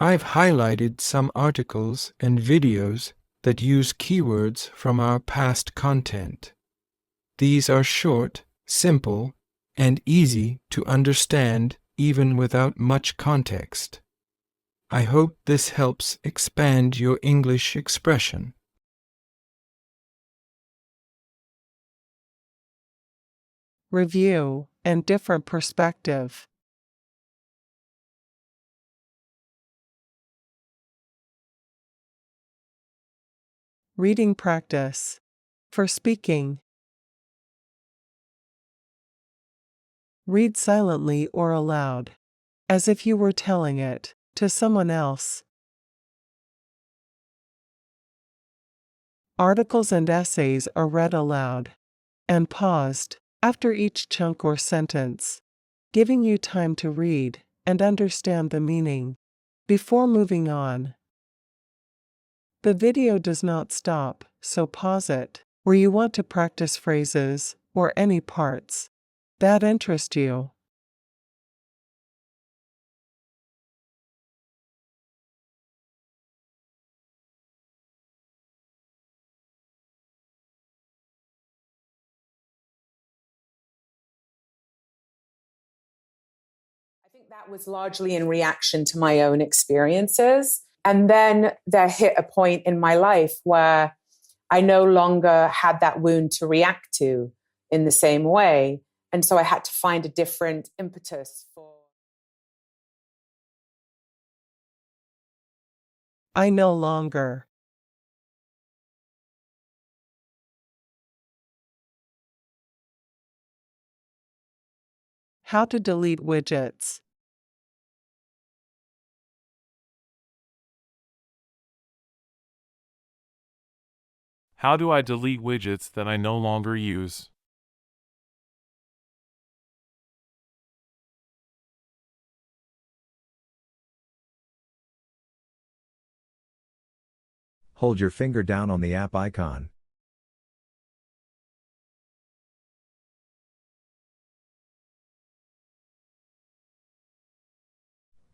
I've highlighted some articles and videos that use keywords from our past content. These are short, simple, and easy to understand even without much context. I hope this helps expand your English expression. Review and different perspective. Reading practice. For speaking. Read silently or aloud, as if you were telling it to someone else. Articles and essays are read aloud and paused after each chunk or sentence, giving you time to read and understand the meaning before moving on. The video does not stop, so pause it where you want to practice phrases or any parts that interest you. I think that was largely in reaction to my own experiences. And then there hit a point in my life where I no longer had that wound to react to in the same way. And so I had to find a different impetus for. I no longer. How to delete widgets. How do I delete widgets that I no longer use? Hold your finger down on the app icon.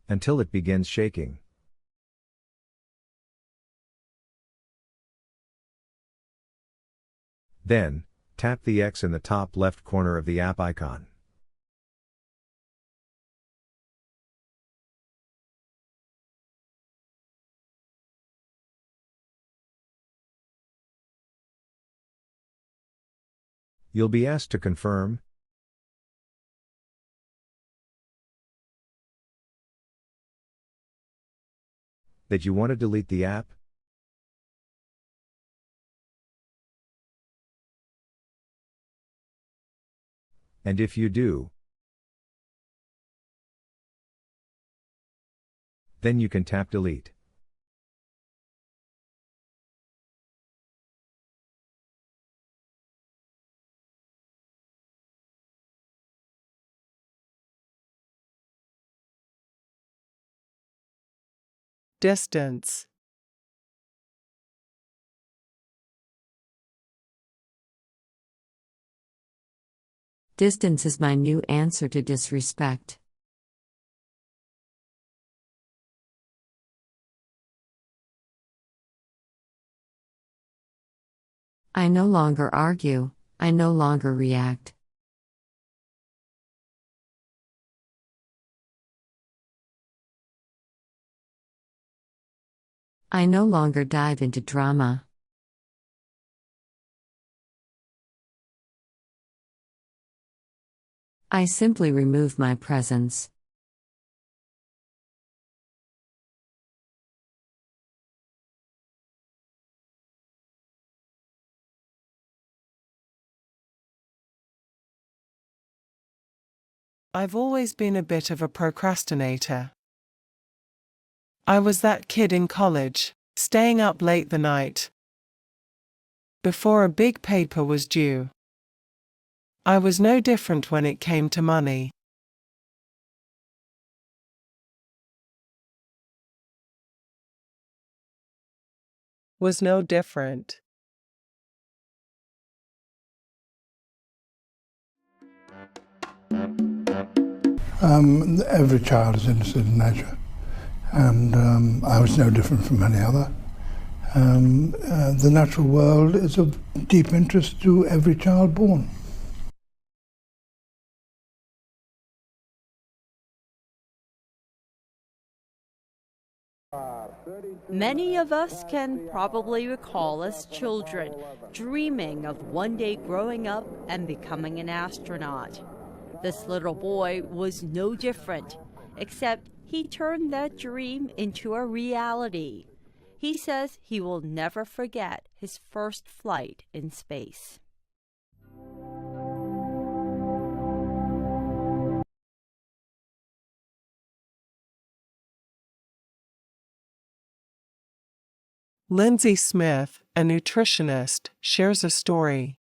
Until it begins shaking. Then, tap the X in the top left corner of the app icon. You'll be asked to confirm that you want to delete the app. And if you do, then you can tap delete. Distance. Distance is my new answer to disrespect. I no longer argue, I no longer react. I no longer dive into drama. I simply remove my presence. I've always been a bit of a procrastinator. I was that kid in college, staying up late the night before a big paper was due. I was no different when it came to money. Was no different. Every child is innocent in nature. and I was no different from any other. The natural world is of deep interest to every child born. Many of us can probably recall as children dreaming of one day growing up and becoming an astronaut. This little boy was no different, except he turned that dream into a reality. He says he will never forget his first flight in space. Lindsey Smith, a nutritionist, shares a story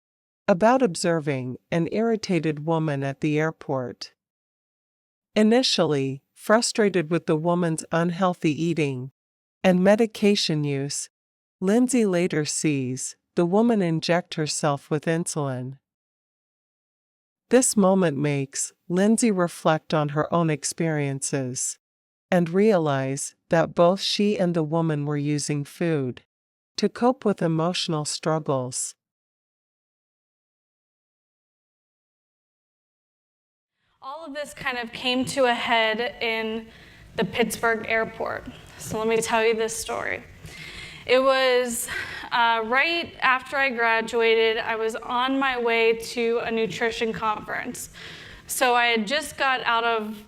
about observing an irritated woman at the airport. Initially, frustrated with the woman's unhealthy eating and medication use, Lindsey later sees the woman inject herself with insulin. This moment makes Lindsey reflect on her own experiences and realize that both she and the woman were using food to cope with emotional struggles. All of this kind of came to a head in the Pittsburgh airport. So let me tell you this story. It was right after I graduated. I was on my way to a nutrition conference. So I had just got out of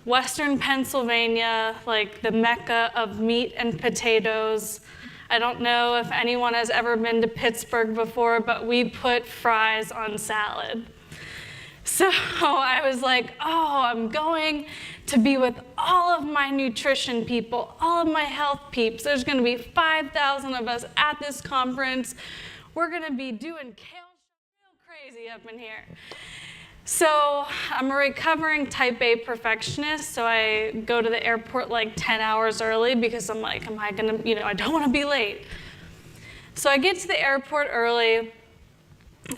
Western Pennsylvania, like the mecca of meat and potatoes. I don't know if anyone has ever been to Pittsburgh before, but we put fries on salad. So I was like, oh, I'm going to be with all of my nutrition people, all of my health peeps. There's going to be 5,000 of us at this conference. We're going to be doing kale crazy up in here. So I'm a recovering type A perfectionist, so I go to the airport like 10 hours early because I'm like, am I gonna, I don't want to be late. So I get to the airport early,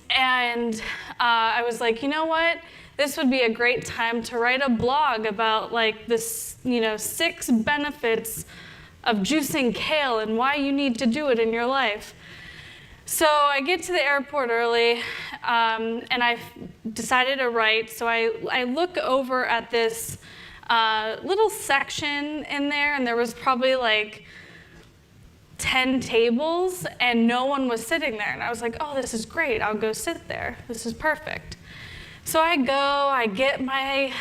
and I was like, you know what? This would be a great time to write a blog about like this, 6 benefits of juicing kale and why you need to do it in your life. So I get to the airport early, and I decided to write. So I look over at this little section in there, and there was probably like 10 tables, and no one was sitting there. And I was like, oh, this is great. I'll go sit there. This is perfect. So I go, I get my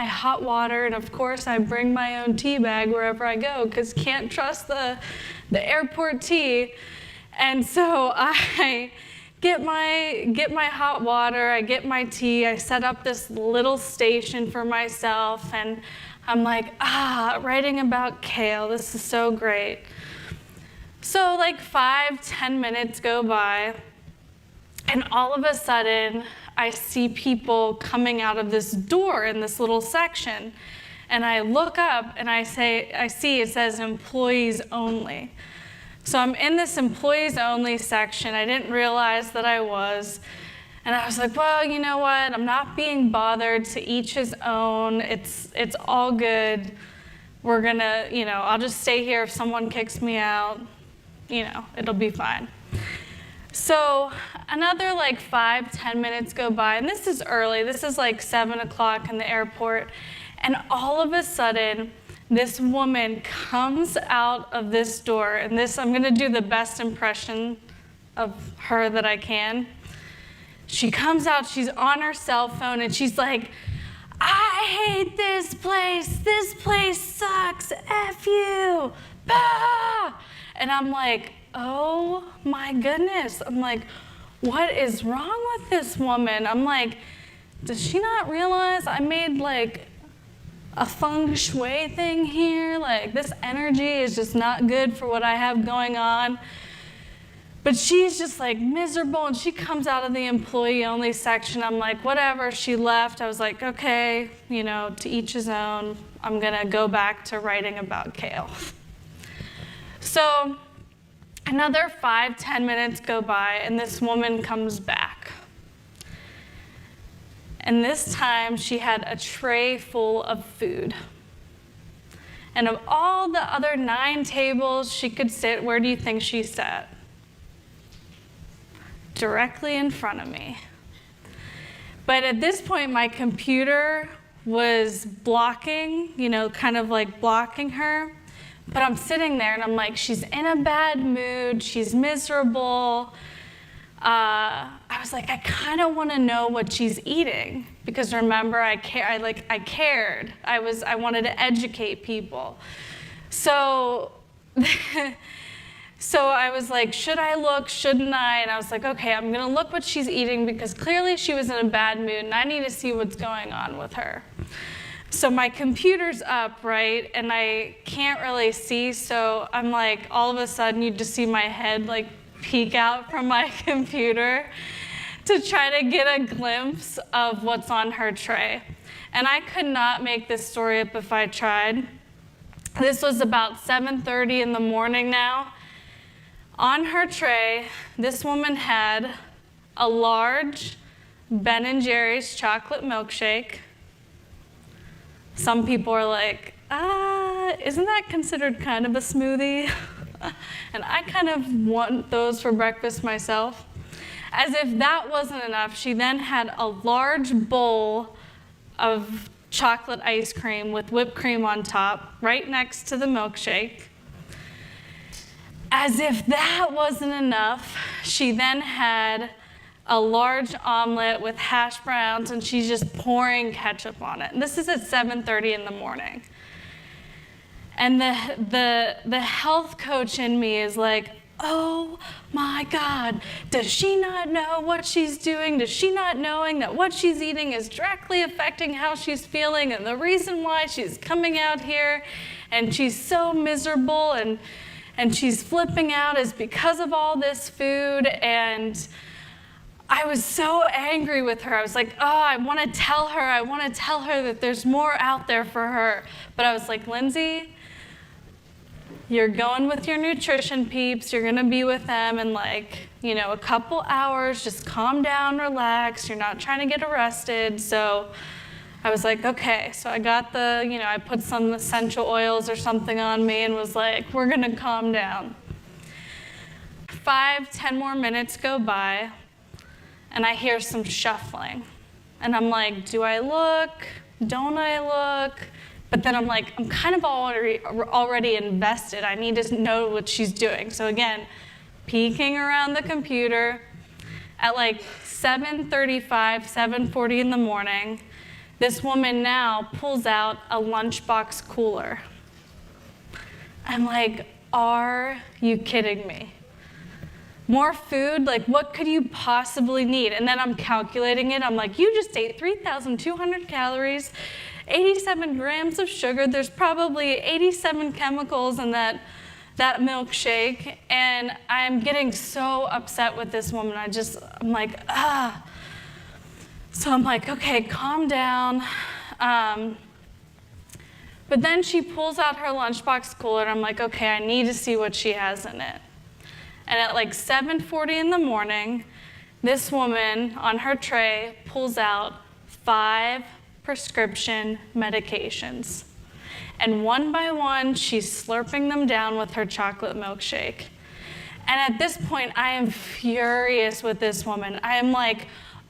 hot water, and of course I bring my own tea bag wherever I go, because can't trust the airport tea. And so I get my hot water, I get my tea, I set up this little station for myself, and I'm like, writing about kale, this is so great. So like 5-10 minutes go by, and all of a sudden, I see people coming out of this door in this little section, and I look up and I see it says employees only. So I'm in this employees only section. I didn't realize that I was. And I was like, well, you know what? I'm not being bothered, to each his own. It's all good. We're gonna, I'll just stay here. If someone kicks me out, it'll be fine. So another like 5-10 minutes go by, and this is early. This is like 7 o'clock in the airport. And all of a sudden, this woman comes out of this door, and I'm going to do the best impression of her that I can. She comes out, she's on her cell phone, and she's like, I hate this place. This place sucks. F you. Bah! And I'm like, oh my goodness. I'm like, what is wrong with this woman? I'm like, does she not realize I made like a feng shui thing here? Like, this energy is just not good for what I have going on. But she's just like miserable, and she comes out of the employee only section. I'm like, whatever. She left. I was like, okay, to each his own. I'm gonna go back to writing about kale. So another 5-10 minutes go by, and this woman comes back. And this time she had a tray full of food. And of all the other 9 tables she could sit, where do you think she sat? Directly in front of me. But at this point, my computer was blocking, kind of like blocking her. But I'm sitting there and I'm like, she's in a bad mood, she's miserable. I was like, I kind of want to know what she's eating, because remember, I cared. I wanted to educate people. So, so I was like, should I look? Shouldn't I? And I was like, okay, I'm gonna look what she's eating, because clearly she was in a bad mood, and I need to see what's going on with her. So my computer's up, right, and I can't really see. So I'm like, all of a sudden, you just see my head like peek out from my computer to try to get a glimpse of what's on her tray. And I could not make this story up if I tried. This was about 7:30 in the morning now. On her tray, this woman had a large Ben & Jerry's chocolate milkshake. Some people are like, isn't that considered kind of a smoothie? And I kind of want those for breakfast myself. As if that wasn't enough, she then had a large bowl of chocolate ice cream with whipped cream on top, right next to the milkshake. As if that wasn't enough, she then had a large omelet with hash browns, and she's just pouring ketchup on it. And this is at 7:30 in the morning. And the health coach in me is like, oh my God, does she not know what she's doing? Does she not knowing that what she's eating is directly affecting how she's feeling, and the reason why she's coming out here and she's so miserable and she's flipping out is because of all this food? And I was so angry with her. I was like, oh, I want to tell her that there's more out there for her. But I was like, Lindsey, you're going with your nutrition peeps. You're going to be with them in a couple hours. Just calm down, relax. You're not trying to get arrested. So I was like, okay. So I got I put some essential oils or something on me and was like, we're going to calm down. 5-10 more minutes go by, and I hear some shuffling. And I'm like, do I look? Don't I look? But then I'm like, I'm kind of already invested. I need to know what she's doing. So again, peeking around the computer at 7:35, 7:40 in the morning, this woman now pulls out a lunchbox cooler. I'm like, are you kidding me? More food? What could you possibly need? And then I'm calculating it. I'm like, you just ate 3,200 calories, 87 grams of sugar. There's probably 87 chemicals in that milkshake. And I'm getting so upset with this woman. I'm like, ah. So I'm like, okay, calm down. But then she pulls out her lunchbox cooler, and I'm like, okay, I need to see what she has in it. And at 7:40 in the morning, this woman on her tray pulls out 5 prescription medications. And one by one, she's slurping them down with her chocolate milkshake. And at this point, I am furious with this woman. I am like,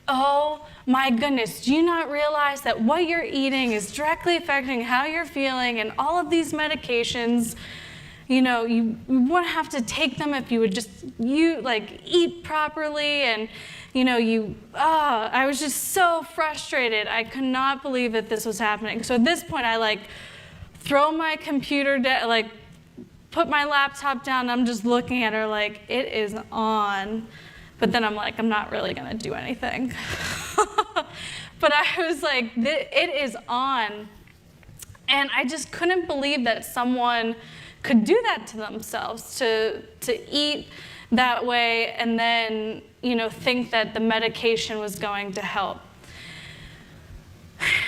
oh my goodness, do you not realize that what you're eating is directly affecting how you're feeling, and all of these medications, you wouldn't have to take them if you would just eat properly, and I was just so frustrated. I could not believe that this was happening. So at this point, I throw my computer down, put my laptop down, and I'm just looking at her like, it is on. But then I'm like, I'm not really gonna do anything. But I was like, it is on. And I just couldn't believe that someone could do that to themselves, to eat that way and then, think that the medication was going to help.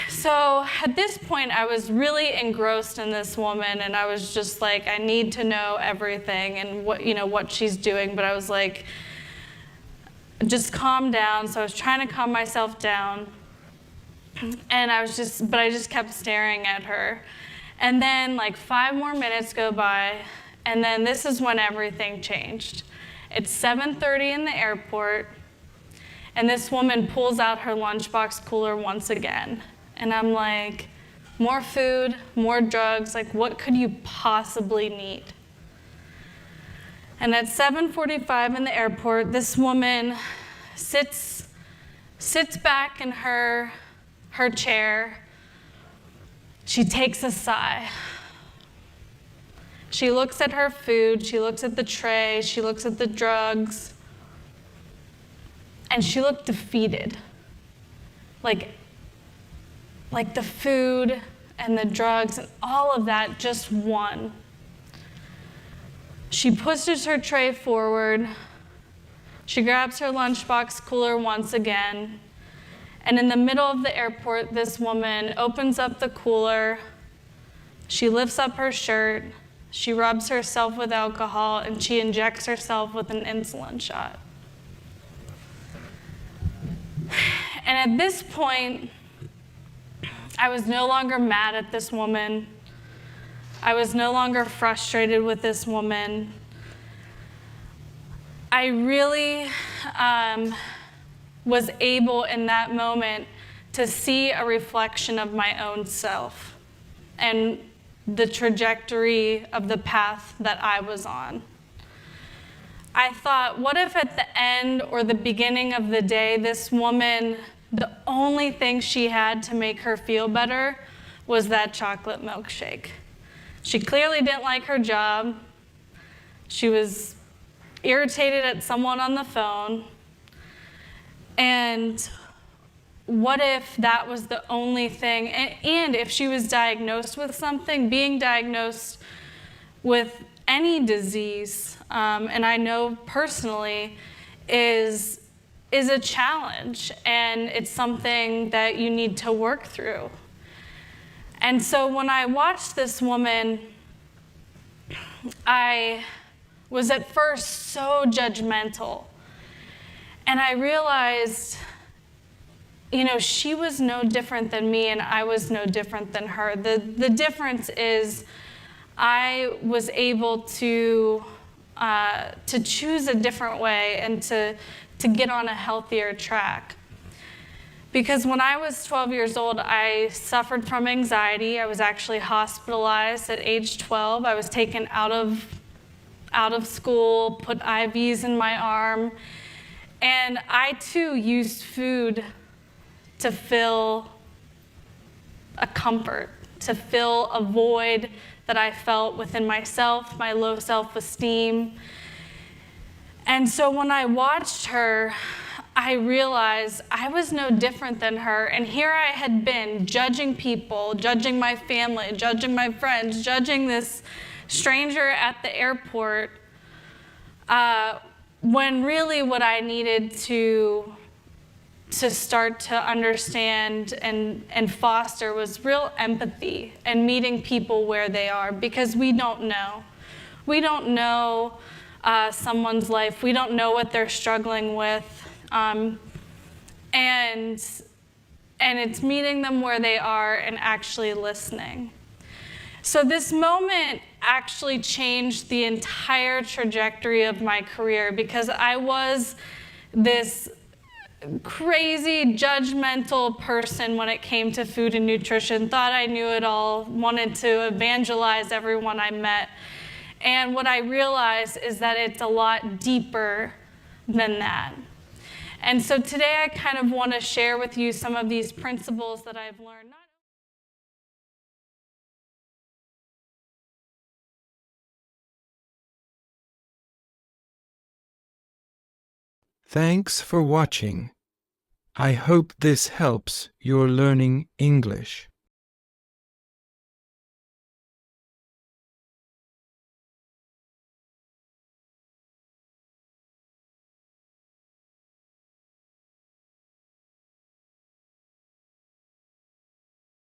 So at this point, I was really engrossed in this woman, and I was just like, I need to know everything and what she's doing. But I was like, just calm down. So I was trying to calm myself down, and I just kept staring at her. And then like 5 more minutes go by, and then this is when everything changed. It's 7:30 in the airport, and this woman pulls out her lunchbox cooler once again. And I'm like, more food, more drugs, like what could you possibly need? And at 7:45 in the airport, this woman sits back in her chair. She takes a sigh. She looks at her food, she looks at the tray, she looks at the drugs, and she looked defeated. Like the food and the drugs and all of that just won. She pushes her tray forward. She grabs her lunchbox cooler once again. And in the middle of the airport, this woman opens up the cooler. She lifts up her shirt. She rubs herself with alcohol, and she injects herself with an insulin shot. And at this point, I was no longer mad at this woman. I was no longer frustrated with this woman. I really was able in that moment to see a reflection of my own self and the trajectory of the path that I was on. I thought, what if at the end or the beginning of the day, this woman, the only thing she had to make her feel better was that chocolate milkshake. She clearly didn't like her job. She was irritated at someone on the phone. And what if that was the only thing? And if she was diagnosed with something, being diagnosed with any disease, and I know personally, is a challenge, and it's something that you need to work through. And so when I watched this woman, I was at first so judgmental. And I realized, she was no different than me, and I was no different than her. The difference is I was able to choose a different way and to get on a healthier track. Because when I was 12 years old, I suffered from anxiety. I was actually hospitalized at age 12. I was taken out of school, put IVs in my arm. And I too used food to fill a comfort, to fill a void that I felt within myself, my low self-esteem. And so when I watched her, I realized I was no different than her. And here I had been judging people, judging my family, judging my friends, judging this stranger at the airport, when really what I needed to start to understand and foster was real empathy and meeting people where they are, because we don't know. We don't know someone's life. We don't know what they're struggling with. And it's meeting them where they are and actually listening. So this moment actually changed the entire trajectory of my career, because I was this crazy, judgmental person when it came to food and nutrition, thought I knew it all, wanted to evangelize everyone I met. And what I realized is that it's a lot deeper than that. And so today I kind of want to share with you some of these principles that I've learned. Thanks for watching. I hope this helps your learning English.